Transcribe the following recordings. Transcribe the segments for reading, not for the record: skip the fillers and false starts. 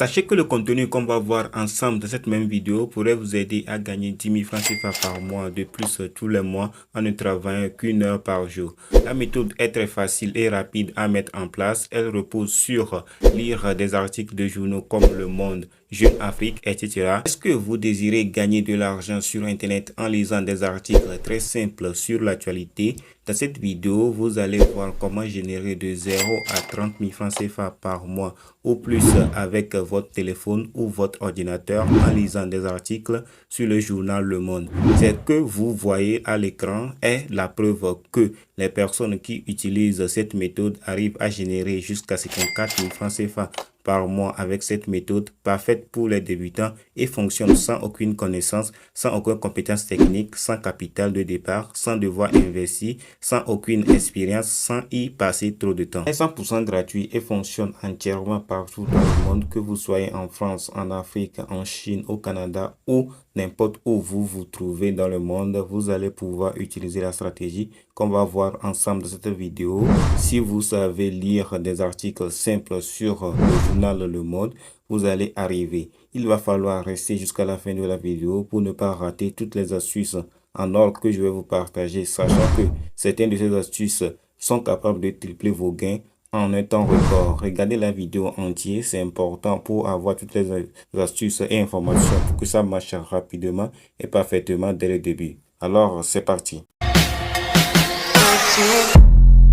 Sachez que le contenu qu'on va voir ensemble dans cette même vidéo pourrait vous aider à gagner 10 000 francs CFA par mois de plus tous les mois en ne travaillant qu'une heure par jour. La méthode est très facile et rapide à mettre en place. Elle repose sur lire des articles de journaux comme Le Monde, Jeune Afrique, etc. Est-ce que vous désirez gagner de l'argent sur Internet en lisant des articles très simples sur l'actualité? Dans cette vidéo, vous allez voir comment générer de 0 à 30 000 francs CFA par mois ou plus avec votre téléphone ou votre ordinateur en lisant des articles sur le journal Le Monde. Ce que vous voyez à l'écran est la preuve que les personnes qui utilisent cette méthode arrivent à générer jusqu'à 54 000 francs CFA par mois avec cette méthode parfaite pour les débutants et fonctionne sans aucune connaissance, sans aucune compétence technique, sans capital de départ, sans devoir investir, sans aucune expérience, sans y passer trop de temps. Elle est 100% gratuit et fonctionne entièrement partout dans le monde, que vous soyez en France, en Afrique, en Chine, au Canada ou n'importe où vous vous trouvez dans le monde. Vous allez pouvoir utiliser la stratégie qu'on va voir ensemble dans cette vidéo. Si vous savez lire des articles simples sur le journal Le Monde, vous allez arriver. Il va falloir rester jusqu'à la fin de la vidéo pour ne pas rater toutes les astuces en ordre que je vais vous partager, sachant que certaines de ces astuces sont capables de tripler vos gains en un temps record. Regardez la vidéo entière, c'est important pour avoir toutes les astuces et informations pour que ça marche rapidement et parfaitement dès le début. Alors, c'est parti.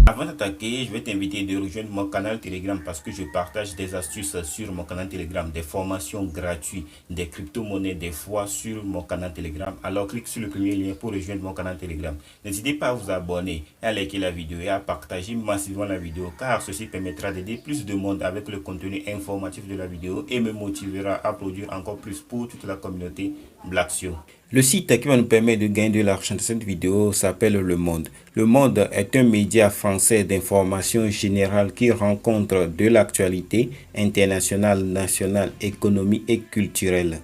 Avant d'attaquer, je vais t'inviter de rejoindre mon canal Telegram parce que je partage des astuces sur mon canal Telegram, des formations gratuites, des crypto-monnaies, des fois sur mon canal Telegram. Alors clique sur le premier lien pour rejoindre mon canal Telegram. N'hésitez pas à vous abonner, à liker la vidéo et à partager massivement la vidéo car ceci permettra d'aider plus de monde avec le contenu informatif de la vidéo et me motivera à produire encore plus pour toute la communauté Black Show. Le site qui va nous permettre de gagner de l'argent de cette vidéo s'appelle Le Monde. Le Monde est un média français d'information générale qui rencontre de l'actualité internationale, nationale, économique et culturelle.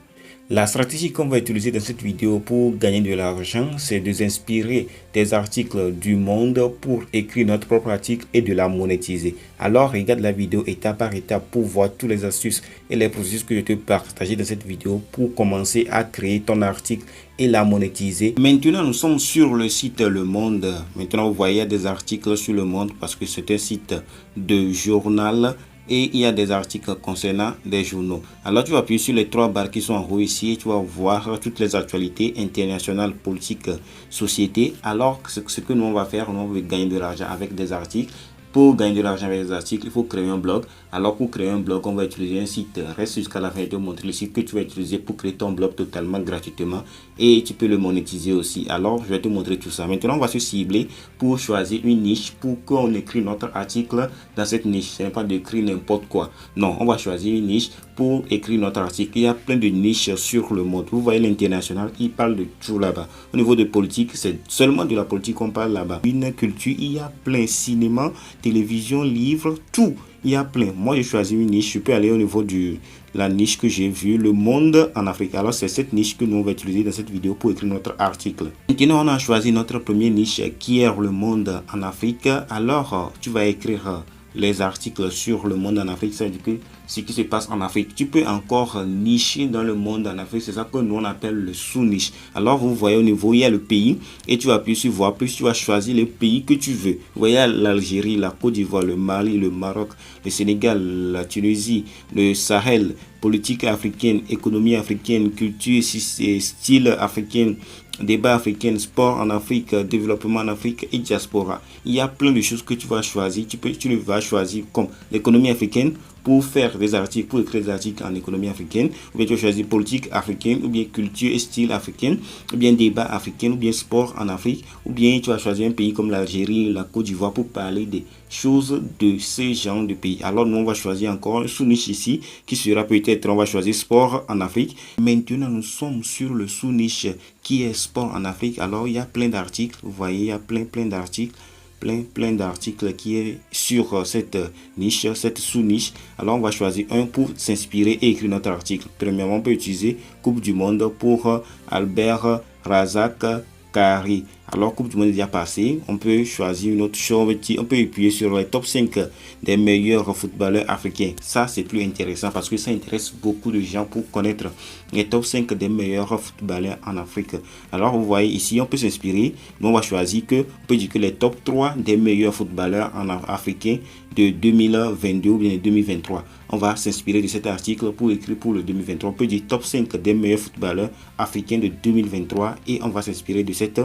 La stratégie qu'on va utiliser dans cette vidéo pour gagner de l'argent, c'est de s'inspirer des articles du Monde pour écrire notre propre article et de la monétiser. Alors regarde la vidéo étape par étape pour voir toutes les astuces et les processus que je te partage dans cette vidéo pour commencer à créer ton article et la monétiser. Maintenant, nous sommes sur le site Le Monde. Maintenant, vous voyez des articles sur Le Monde parce que c'est un site de journal. Et il y a des articles concernant des journaux. Alors tu vas appuyer sur les trois barres qui sont en haut ici et tu vas voir toutes les actualités internationales, politiques, société. Alors ce que nous on va faire, on va gagner de l'argent avec des articles. Pour gagner de l'argent avec des articles, il faut créer un blog. Alors pour créer un blog, on va utiliser un site. Reste jusqu'à la fin de te montrer le site que tu vas utiliser pour créer ton blog totalement gratuitement. Et tu peux le monétiser aussi. Alors je vais te montrer tout ça. Maintenant, on va se cibler pour choisir une niche pour qu'on écrit notre article dans cette niche. Ce n'est pas d'écrire n'importe quoi. Non, on va choisir une niche pour écrire notre article. Il y a plein de niches sur le monde. Vous voyez l'international, il parle de tout là-bas. Au niveau de politique, c'est seulement de la politique qu'on parle là-bas. Une culture, il y a plein. Cinéma, télévision, livres, tout. Il y a plein. Moi, j'ai choisi une niche. Je peux aller au niveau de la niche que j'ai vue, Le Monde en Afrique. Alors, c'est cette niche que nous on va utiliser dans cette vidéo pour écrire notre article. Maintenant, on a choisi notre première niche qui est Le Monde en Afrique. Alors, tu vas écrire les articles sur Le Monde en Afrique, ça veut dire que ce qui se passe en Afrique. Tu peux encore nicher dans Le Monde en Afrique, c'est ça que nous on appelle le sous-niche. Alors vous voyez au niveau, il y a le pays et tu vas appuyer sur voir plus, tu vas choisir le pays que tu veux. Vous voyez l'Algérie, la Côte d'Ivoire, le Mali, le Maroc, le Sénégal, la Tunisie, le Sahel, politique africaine, économie africaine, culture, style africain, débat africain, sport en Afrique, développement en Afrique et diaspora. Il y a plein de choses que tu vas choisir. Tu vas choisir comme l'économie africaine pour faire des articles, pour écrire des articles en économie africaine, ou bien tu vas choisir politique africaine, ou bien culture et style africain, ou bien débat africain, ou bien sport en Afrique, ou bien tu vas choisir un pays comme l'Algérie, la Côte d'Ivoire pour parler des choses de ce genre de pays. Alors nous on va choisir encore un sous-niche ici qui sera peut-être, on va choisir sport en Afrique. Maintenant nous sommes sur le sous-niche qui est sport en Afrique. Alors il y a plein d'articles, vous voyez il y a plein d'articles. Plein d'articles qui est sur cette niche, cette sous-niche. Alors on va choisir un pour s'inspirer et écrire notre article. Premièrement, on peut utiliser Coupe du Monde pour Albert Razak Kari. Alors, Coupe du Monde est déjà passé. On peut choisir une autre chose. On peut appuyer sur les top 5 des meilleurs footballeurs africains. Ça, c'est plus intéressant parce que ça intéresse beaucoup de gens pour connaître les top 5 des meilleurs footballeurs en Afrique. Alors, vous voyez ici, on peut s'inspirer. On va choisir on peut dire que les top 3 des meilleurs footballeurs africains de 2022 ou bien 2023. On va s'inspirer de cet article pour écrire pour le 2023. On peut dire top 5 des meilleurs footballeurs africains de 2023 et on va s'inspirer de cet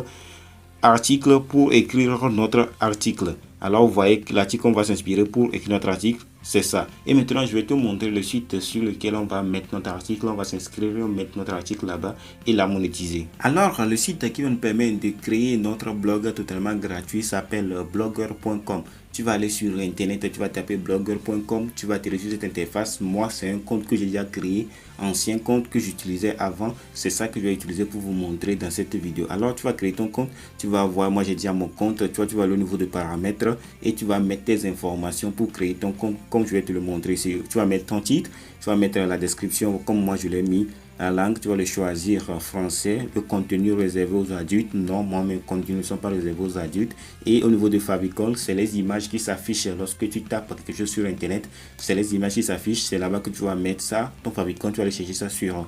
article pour écrire notre article. Alors vous voyez que l'article qu'on va s'inspirer pour écrire notre article, c'est ça. Et maintenant je vais te montrer le site sur lequel on va mettre notre article. On va s'inscrire, mettre notre article là-bas et la monétiser. Alors le site qui va nous permettre de créer notre blog totalement gratuit s'appelle blogger.com. Tu vas aller sur internet, tu vas taper blogger.com, tu vas télécharger cette interface. Moi, c'est un compte que j'ai déjà créé, ancien compte que j'utilisais avant. C'est ça que je vais utiliser pour vous montrer dans cette vidéo. Alors, tu vas créer ton compte, tu vas voir, moi j'ai déjà mon compte, tu vas aller au niveau de paramètres et tu vas mettre tes informations pour créer ton compte, comme je vais te le montrer ici. Tu vas mettre ton titre, tu vas mettre la description, comme moi je l'ai mis. La langue, tu vas le choisir français. Le contenu réservé aux adultes. Non, moi, mes contenus ne sont pas réservés aux adultes. Et au niveau de favicon, c'est les images qui s'affichent lorsque tu tapes quelque chose sur Internet. C'est les images qui s'affichent. C'est là-bas que tu vas mettre ça. Ton favicon, tu vas aller chercher ça sur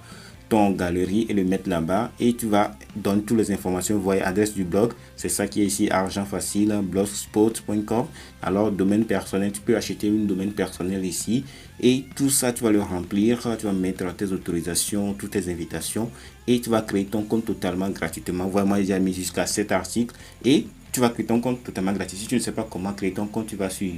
ton galerie et le mettre là-bas. Et tu vas donner toutes les informations. Vous voyez, adresse du blog. C'est ça qui est ici, argent facile, blogspot.com. Alors, domaine personnel, tu peux acheter une domaine personnel ici. Et tout ça, tu vas le remplir. Tu vas mettre tes autorisations, toutes tes invitations. Et tu vas créer ton compte totalement gratuitement. Voilà, moi, j'ai déjà mis jusqu'à 7 articles. Et tu vas créer ton compte totalement gratuit. Si tu ne sais pas comment créer ton compte, tu vas sur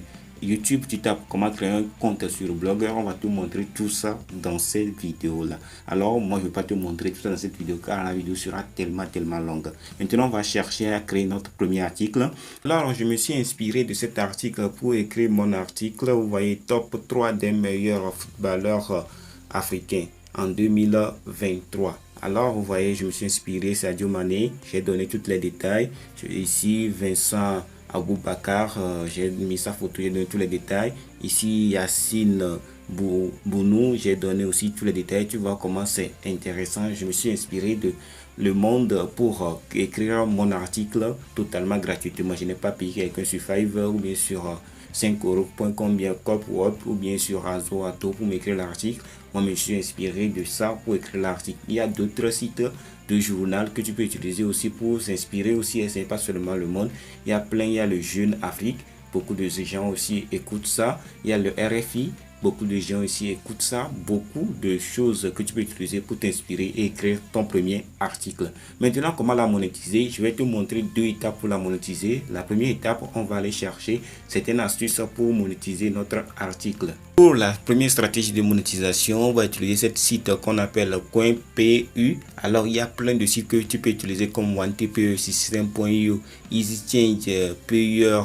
YouTube, tu tapes comment créer un compte sur Blogger. On va te montrer tout ça dans cette vidéo là. Alors moi je ne vais pas te montrer tout ça dans cette vidéo car la vidéo sera tellement longue. Maintenant on va chercher à créer notre premier article. Alors je me suis inspiré de cet article pour écrire mon article. Vous voyez, top 3 des meilleurs footballeurs africains en 2023. Alors vous voyez, je me suis inspiré Sadio Mané. J'ai donné tous les détails. Ici Vincent Aboubakar, j'ai mis sa photo, j'ai donné tous les détails. Ici Yacine Bounou, j'ai donné aussi tous les détails. Tu vois comment c'est intéressant. Je me suis inspiré de Le Monde pour écrire mon article totalement gratuitement. Je n'ai pas payé quelqu'un sur Fiverr ou bien sur 5 €, bien Copwork ou bien sur Azoato pour m'écrire l'article. Moi, je me suis inspiré de ça pour écrire l'article. Il y a d'autres sites de journal que tu peux utiliser aussi pour s'inspirer aussi, et c'est pas seulement Le Monde. Il y a plein, il y a le Jeune Afrique, beaucoup de gens aussi écoutent ça. Il y a le RFI, beaucoup de gens ici écoutent ça. Beaucoup de choses que tu peux utiliser pour t'inspirer et écrire ton premier article. Maintenant, comment la monétiser? Je vais te montrer 2 étapes pour la monétiser. La première étape, on va aller chercher certaines astuces pour monétiser notre article. Pour la première stratégie de monétisation, on va utiliser ce site qu'on appelle Coin.pu. Alors, il y a plein de sites que tu peux utiliser comme OneTPE, System.io, EasyChange, Payer,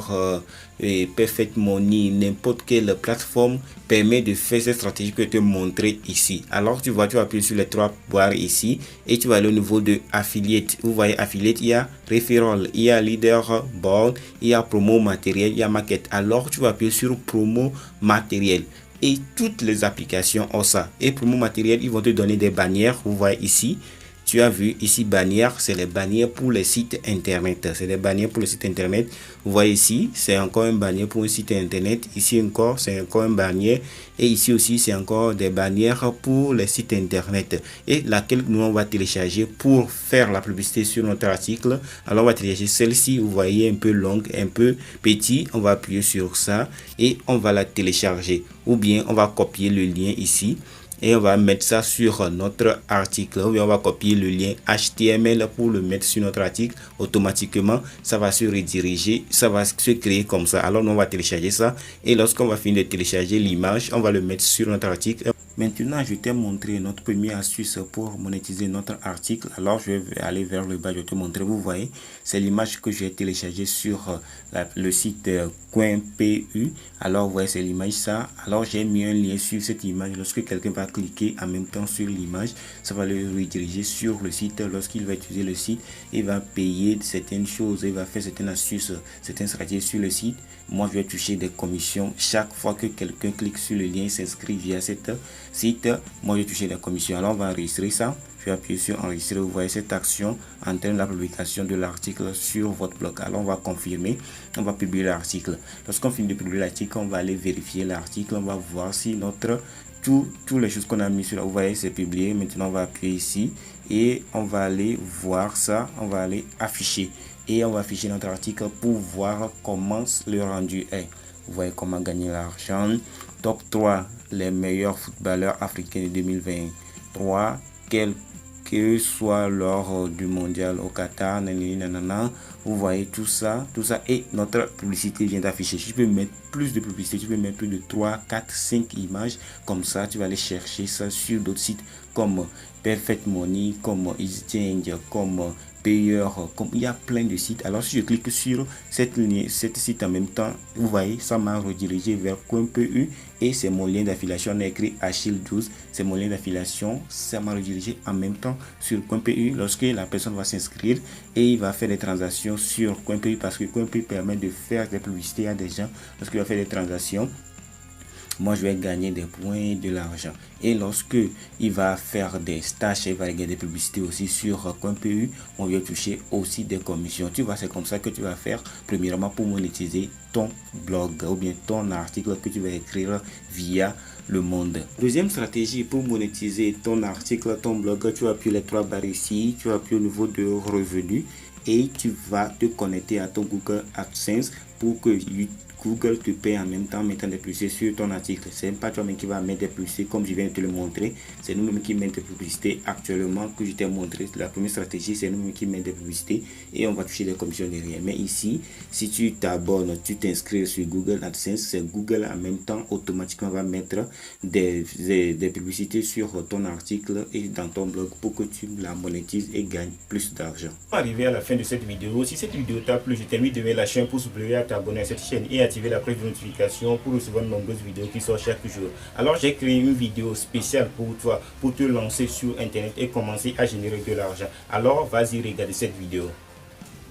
et Perfect Money. N'importe quelle plateforme permet de faire cette stratégie que je te montrer ici. Alors, tu vas appuyer sur les 3 barres ici et tu vas aller au niveau de Affiliate. Vous voyez Affiliate, il y a Referral, il y a Leaderboard, il y a Promo Matériel, il y a Market. Alors, tu vas appuyer sur Promo Matériel. Et toutes les applications ont ça. Et Promo Matériel, ils vont te donner des bannières. Vous voyez ici. Tu as vu ici bannières, c'est les bannières pour les sites internet. C'est les bannières pour les sites internet. Vous voyez ici, c'est encore une bannière pour un site internet. Ici encore, c'est encore une bannière. Et ici aussi, c'est encore des bannières pour les sites internet. Et laquelle nous on va télécharger pour faire la publicité sur notre article. Alors on va télécharger celle-ci. Vous voyez, un peu longue, un peu petit. On va appuyer sur ça et on va la télécharger. Ou bien on va copier le lien ici. Et on va mettre ça sur notre article. On va copier le lien HTML pour le mettre sur notre article. Automatiquement, ça va se rediriger. Ça va se créer comme ça. Alors, nous, on va télécharger ça. Et lorsqu'on va finir de télécharger l'image, on va le mettre sur notre article. Maintenant, je t'ai montré notre première astuce pour monétiser notre article. Alors, je vais aller vers le bas. Je vais te montrer. Vous voyez, c'est l'image que j'ai téléchargée sur le site Coin.pu. Alors, vous voyez, c'est l'image ça. Alors, j'ai mis un lien sur cette image. Lorsque quelqu'un va cliquer en même temps sur l'image, ça va le rediriger sur le site. Lorsqu'il va utiliser le site, il va payer certaines choses, il va faire certaines astuces, certaines stratégies sur le site. Moi, je vais toucher des commissions chaque fois que quelqu'un clique sur le lien et s'inscrit via cette site. Moi, je vais toucher des commissions. Alors, on va enregistrer ça. Je vais appuyer sur enregistrer. Vous voyez, cette action entraîne la publication de l'article sur votre blog. Alors on va confirmer, on va publier l'article. Lorsqu'on finit de publier l'article, on va aller vérifier l'article. On va voir si notre toutes les choses qu'on a mis sur là, vous voyez, c'est publié. Maintenant on va appuyer ici et on va aller voir ça. On va aller afficher et on va afficher notre article pour voir comment le rendu est. Vous voyez comment gagner l'argent. Top 3 les meilleurs footballeurs africains de 2023, quel que soit lors du mondial au Qatar, nanana. Vous voyez tout ça et notre publicité vient d'afficher. Je peux mettre plus de publicité, tu peux mettre plus de 3, 4, 5 images. Comme ça, tu vas aller chercher ça sur d'autres sites comme Perfect Money, comme EasyChange, comme Payer, comme il y a plein de sites. Alors si je clique sur cette site en même temps, vous voyez, ça m'a redirigé vers Coin.pu et c'est mon lien d'affiliation. On a écrit Achille 12, c'est mon lien d'affiliation. Ça m'a redirigé en même temps sur Coin.pu lorsque la personne va s'inscrire et il va faire des transactions sur Coin.pu parce que Coin.pu permet de faire des publicités à des gens lorsqu'il va faire des transactions. Moi je vais gagner des points, de l'argent. Et lorsque il va faire des stages, il va gagner des publicités aussi sur Coin.pu, on va toucher aussi des commissions. Tu vois, c'est comme ça que tu vas faire premièrement pour monétiser ton blog ou bien ton article que tu vas écrire via le monde. Deuxième stratégie pour monétiser ton article, ton blog, tu vas appuyer les 3 barres ici, tu vas appuyer au niveau de revenus et tu vas te connecter à ton Google AdSense pour que Google te paye en même temps mettant des publicités sur ton article. C'est pas toi-même qui va mettre des publicités comme je viens de te le montrer. C'est nous-mêmes qui mettons des publicités actuellement que je t'ai montré. La première stratégie, c'est nous-mêmes qui mettons des publicités et on va toucher des commissions derrière. Mais ici, si tu t'abonnes, tu t'inscris sur Google AdSense, c'est Google en même temps automatiquement va mettre des publicités sur ton article et dans ton blog pour que tu la monétises et gagnes plus d'argent. Arrivé à la fin de cette vidéo. Si cette vidéo t'a plu, je t'invite de la chaîne pour s'ouvrir à t'abonner à cette chaîne et activer la cloche de notification pour recevoir de nombreuses vidéos qui sortent chaque jour. Alors j'ai créé une vidéo spéciale pour toi, pour te lancer sur internet et commencer à générer de l'argent. Alors vas-y regarder cette vidéo.